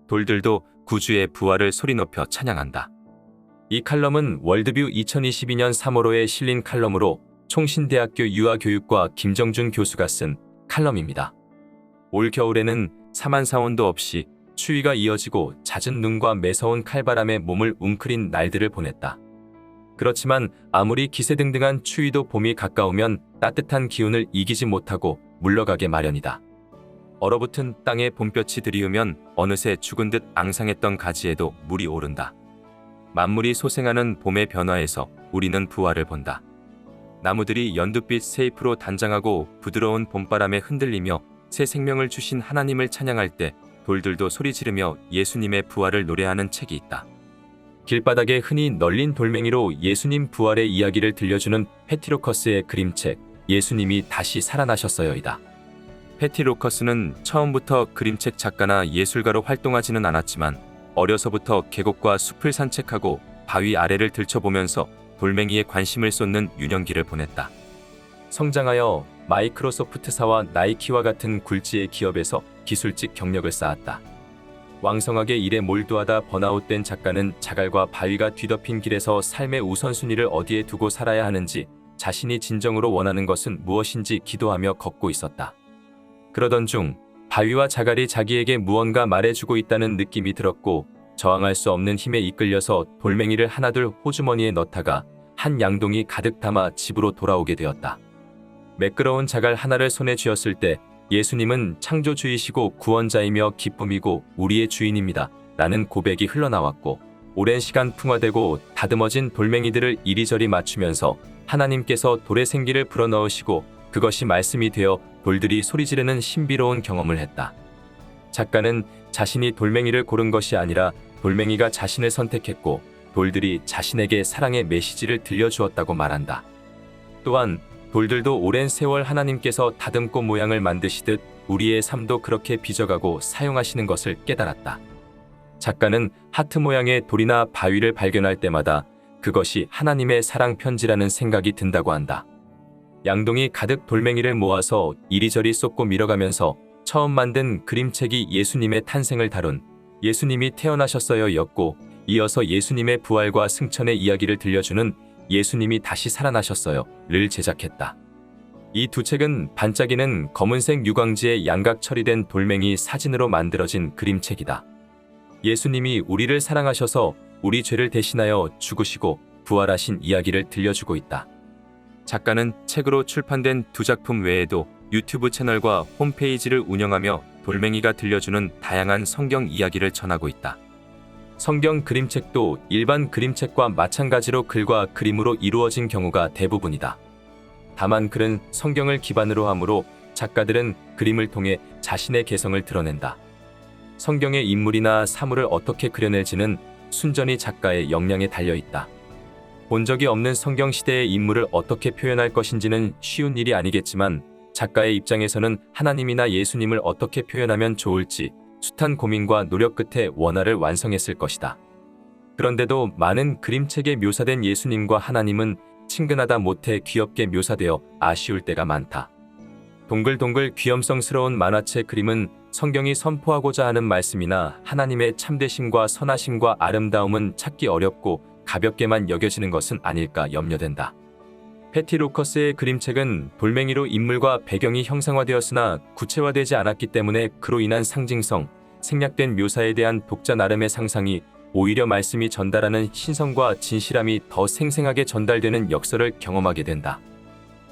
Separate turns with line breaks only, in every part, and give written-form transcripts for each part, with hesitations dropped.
돌들도 구주의 부활을 소리 높여 찬양한다. 이 칼럼은 월드뷰 2022년 3월호에 실린 칼럼으로 총신대학교 유아교육과 김정준 교수가 쓴 칼럼입니다. 올 겨울에는 사만사원도 없이 추위가 이어지고 잦은 눈과 매서운 칼바람에 몸을 웅크린 날들을 보냈다. 그렇지만 아무리 기세등등한 추위도 봄이 가까우면 따뜻한 기운을 이기지 못하고 물러가게 마련이다. 얼어붙은 땅에 봄볕이 들이우면 어느새 죽은 듯 앙상했던 가지에도 물이 오른다. 만물이 소생하는 봄의 변화에서 우리는 부활을 본다. 나무들이 연두빛 새잎으로 단장하고 부드러운 봄바람에 흔들리며 새 생명을 주신 하나님을 찬양할 때 돌들도 소리 지르며 예수님의 부활을 노래하는 책이 있다. 길바닥에 흔히 널린 돌멩이로 예수님 부활의 이야기를 들려주는 패티 로커스의 그림책 예수님이 다시 살아나셨어요이다. 패티 로커스는 처음부터 그림책 작가나 예술가로 활동하지는 않았지만 어려서부터 계곡과 숲을 산책하고 바위 아래를 들춰보면서 돌멩이에 관심을 쏟는 유년기를 보냈다. 성장하여 마이크로소프트사와 나이키와 같은 굴지의 기업에서 기술직 경력을 쌓았다. 왕성하게 일에 몰두하다 번아웃된 작가는 자갈과 바위가 뒤덮인 길에서 삶의 우선순위를 어디에 두고 살아야 하는지 자신이 진정으로 원하는 것은 무엇인지 기도하며 걷고 있었다. 그러던 중 바위와 자갈이 자기에게 무언가 말해주고 있다는 느낌이 들었고 저항할 수 없는 힘에 이끌려서 돌멩이를 하나둘 호주머니에 넣다가 한 양동이 가득 담아 집으로 돌아오게 되었다. 매끄러운 자갈 하나를 손에 쥐었을 때 예수님은 창조주이시고 구원자이며 기쁨이고 우리의 주인입니다. 라는 고백이 흘러나왔고 오랜 시간 풍화되고 다듬어진 돌멩이들을 이리저리 맞추면서 하나님께서 돌의 생기를 불어넣으시고 그것이 말씀이 되어 돌들이 소리 지르는 신비로운 경험을 했다. 작가는 자신이 돌멩이를 고른 것이 아니라 돌멩이가 자신을 선택했고 돌들이 자신에게 사랑의 메시지를 들려주었다고 말한다. 또한 돌들도 오랜 세월 하나님께서 다듬고 모양을 만드시듯 우리의 삶도 그렇게 빚어가고 사용하시는 것을 깨달았다. 작가는 하트 모양의 돌이나 바위를 발견할 때마다 그것이 하나님의 사랑 편지라는 생각이 든다고 한다. 양동이 가득 돌멩이를 모아서 이리저리 쏟고 밀어가면서 처음 만든 그림책이 예수님의 탄생을 다룬 예수님이 태어나셨어요였고 이어서 예수님의 부활과 승천의 이야기를 들려주는 예수님이 다시 살아나셨어요를 제작했다. 이 두 책은 반짝이는 검은색 유광지에 양각 처리된 돌멩이 사진으로 만들어진 그림책이다. 예수님이 우리를 사랑하셔서 우리 죄를 대신하여 죽으시고 부활하신 이야기를 들려주고 있다. 작가는 책으로 출판된 두 작품 외에도 유튜브 채널과 홈페이지를 운영하며 돌멩이가 들려주는 다양한 성경 이야기를 전하고 있다. 성경 그림책도 일반 그림책과 마찬가지로 글과 그림으로 이루어진 경우가 대부분이다. 다만 글은 성경을 기반으로 하므로 작가들은 그림을 통해 자신의 개성을 드러낸다. 성경의 인물이나 사물을 어떻게 그려낼지는 순전히 작가의 역량에 달려있다. 본 적이 없는 성경 시대의 인물을 어떻게 표현할 것인지는 쉬운 일이 아니겠지만 작가의 입장에서는 하나님이나 예수님을 어떻게 표현하면 좋을지 숱한 고민과 노력 끝에 원화를 완성했을 것이다. 그런데도 많은 그림책에 묘사된 예수님과 하나님은 친근하다 못해 귀엽게 묘사되어 아쉬울 때가 많다. 동글동글 귀염성스러운 만화책 그림은 성경이 선포하고자 하는 말씀이나 하나님의 참되심과 선하심과 아름다움은 찾기 어렵고 가볍게만 여겨지는 것은 아닐까 염려된다. 패티 로커스의 그림책은 돌멩이로 인물과 배경이 형상화되었으나 구체화되지 않았기 때문에 그로 인한 상징성, 생략된 묘사에 대한 독자 나름의 상상이 오히려 말씀이 전달하는 신성과 진실함이 더 생생하게 전달되는 역설을 경험하게 된다.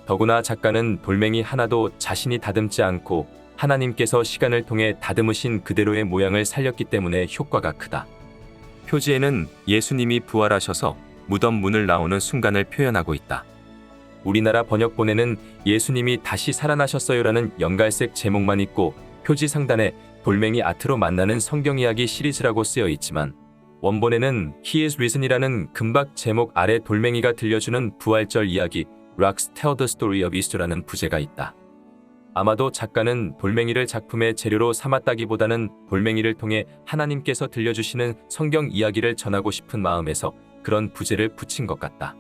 더구나 작가는 돌멩이 하나도 자신이 다듬지 않고 하나님께서 시간을 통해 다듬으신 그대로의 모양을 살렸기 때문에 효과가 크다. 표지에는 예수님이 부활하셔서 무덤 문을 나오는 순간을 표현하고 있다. 우리나라 번역본에는 예수님이 다시 살아나셨어요라는 연갈색 제목만 있고 표지 상단에 돌멩이 아트로 만나는 성경 이야기 시리즈라고 쓰여 있지만 원본에는 He is Risen이라는 금박 제목 아래 돌멩이가 들려주는 부활절 이야기 Rocks Tell the Story of Easter라는 부제가 있다. 아마도 작가는 돌멩이를 작품의 재료로 삼았다기보다는 돌멩이를 통해 하나님께서 들려주시는 성경 이야기를 전하고 싶은 마음에서 그런 부제를 붙인 것 같다.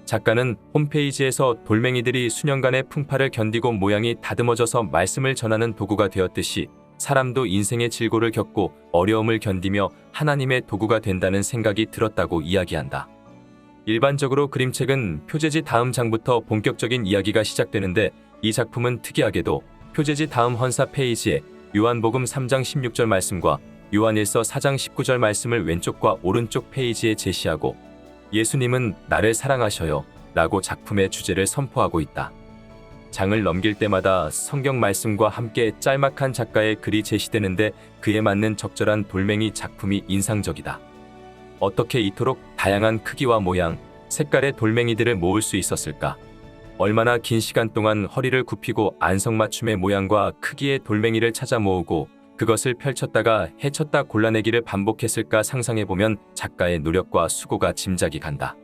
작가는 홈페이지에서 돌멩이들이 수년간의 풍파를 견디고 모양이 다듬어져서 말씀을 전하는 도구가 되었듯이 사람도 인생의 질고를 겪고 어려움을 견디며 하나님의 도구가 된다는 생각이 들었다고 이야기한다. 일반적으로 그림책은 표제지 다음 장부터 본격적인 이야기가 시작되는데 이 작품은 특이하게도 표제지 다음 헌사 페이지에 요한복음 3장 16절 말씀과 요한일서 4장 19절 말씀을 왼쪽과 오른쪽 페이지에 제시하고 예수님은 나를 사랑하셔요 라고 작품의 주제를 선포하고 있다. 장을 넘길 때마다 성경 말씀과 함께 짤막한 작가의 글이 제시되는데 그에 맞는 적절한 돌멩이 작품이 인상적이다. 어떻게 이토록 다양한 크기와 모양, 색깔의 돌멩이들을 모을 수 있었을까? 얼마나 긴 시간 동안 허리를 굽히고 안성맞춤의 모양과 크기의 돌멩이를 찾아 모으고 그것을 펼쳤다가 헤쳤다 골라내기를 반복했을까 상상해보면 작가의 노력과 수고가 짐작이 간다.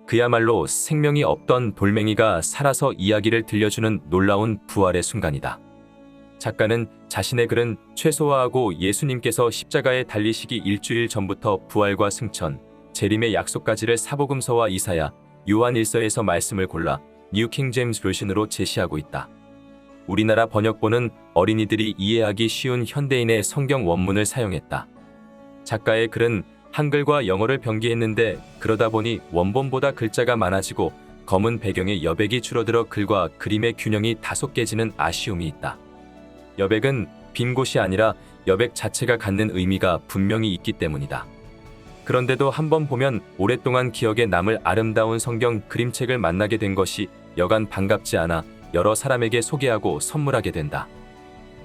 그야말로 생명이 없던 돌멩이가 살아서 이야기를 들려주는 놀라운 부활의 순간이다. 작가는 자신의 글은 최소화하고 예수님께서 십자가에 달리시기 일주일 전부터 부활과 승천, 재림의 약속까지를 사복음서와 이사야, 요한일서에서 말씀을 골라 뉴 킹 제임스 버전으로 제시하고 있다. 우리나라 번역본은 어린이들이 이해하기 쉬운 현대인의 성경 원문을 사용했다. 작가의 글은 한글과 영어를 병기했는데 그러다 보니 원본보다 글자가 많아지고 검은 배경의 여백이 줄어들어 글과 그림의 균형이 다소 깨지는 아쉬움이 있다. 여백은 빈 곳이 아니라 여백 자체가 갖는 의미가 분명히 있기 때문이다. 그런데도 한번 보면 오랫동안 기억에 남을 아름다운 성경 그림책을 만나게 된 것이 여간 반갑지 않아 여러 사람에게 소개하고 선물하게 된다.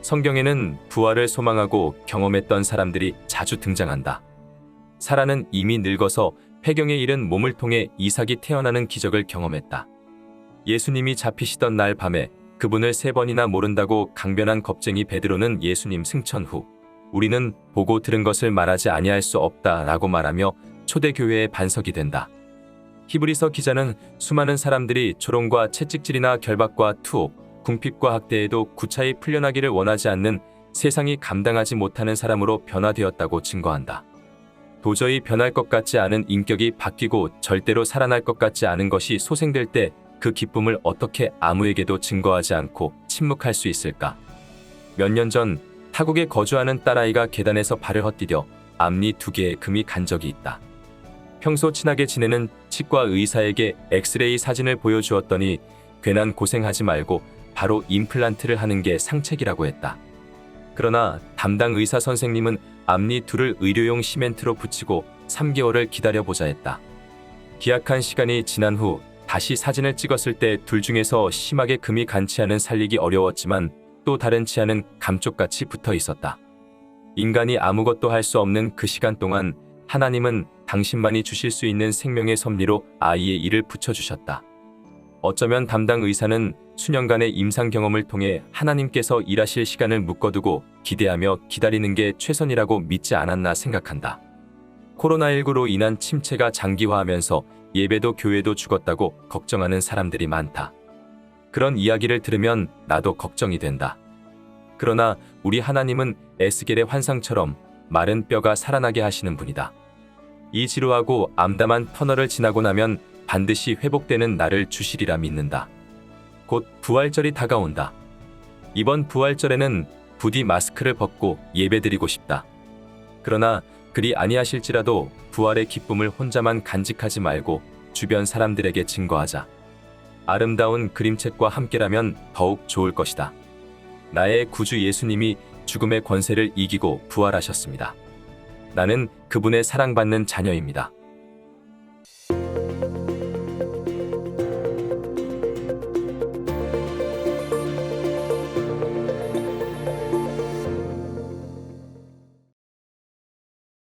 성경에는 부활을 소망하고 경험했던 사람들이 자주 등장한다. 사라는 이미 늙어서 폐경에 이른 몸을 통해 이삭이 태어나는 기적을 경험했다. 예수님이 잡히시던 날 밤에 그분을 3번이나 모른다고 강변한 겁쟁이 베드로는 예수님 승천 후 우리는 보고 들은 것을 말하지 아니할 수 없다 라고 말하며 초대교회의 반석이 된다. 히브리서 기자는 수많은 사람들이 조롱과 채찍질이나 결박과 투옥, 궁핍과 학대에도 구차히 풀려나기를 원하지 않는 세상이 감당하지 못하는 사람으로 변화되었다고 증거한다. 도저히 변할 것 같지 않은 인격이 바뀌고 절대로 살아날 것 같지 않은 것이 소생될 때 그 기쁨을 어떻게 아무에게도 증거하지 않고 침묵할 수 있을까? 몇 년 전 타국에 거주하는 딸아이가 계단에서 발을 헛디뎌 앞니 2개의 금이 간 적이 있다. 평소 친하게 지내는 치과 의사에게 엑스레이 사진을 보여주었더니 괜한 고생하지 말고 바로 임플란트를 하는 게 상책이라고 했다. 그러나 담당 의사 선생님은 앞니 2를 의료용 시멘트로 붙이고 3개월을 기다려보자 했다. 기약한 시간이 지난 후 다시 사진을 찍었을 때 둘 중에서 심하게 금이 간 치아는 살리기 어려웠지만 또 다른 치아는 감쪽같이 붙어 있었다. 인간이 아무것도 할 수 없는 그 시간 동안 하나님은 당신만이 주실 수 있는 생명의 섭리로 아이의 이를 붙여주셨다. 어쩌면 담당 의사는 수년간의 임상 경험을 통해 하나님께서 일하실 시간을 묶어두고 기대하며 기다리는 게 최선이라고 믿지 않았나 생각한다. 코로나19로 인한 침체가 장기화하면서 예배도 교회도 죽었다고 걱정하는 사람들이 많다. 그런 이야기를 들으면 나도 걱정이 된다. 그러나 우리 하나님은 에스겔의 환상처럼 마른 뼈가 살아나게 하시는 분이다. 이 지루하고 암담한 터널을 지나고 나면 반드시 회복되는 날을 주시리라 믿는다. 곧 부활절이 다가온다. 이번 부활절에는 부디 마스크를 벗고 예배드리고 싶다. 그러나 그리 아니하실지라도 부활의 기쁨을 혼자만 간직하지 말고 주변 사람들에게 증거하자. 아름다운 그림책과 함께라면 더욱 좋을 것이다. 나의 구주 예수님이 죽음의 권세를 이기고 부활하셨습니다. 나는 그분의 사랑받는 자녀입니다.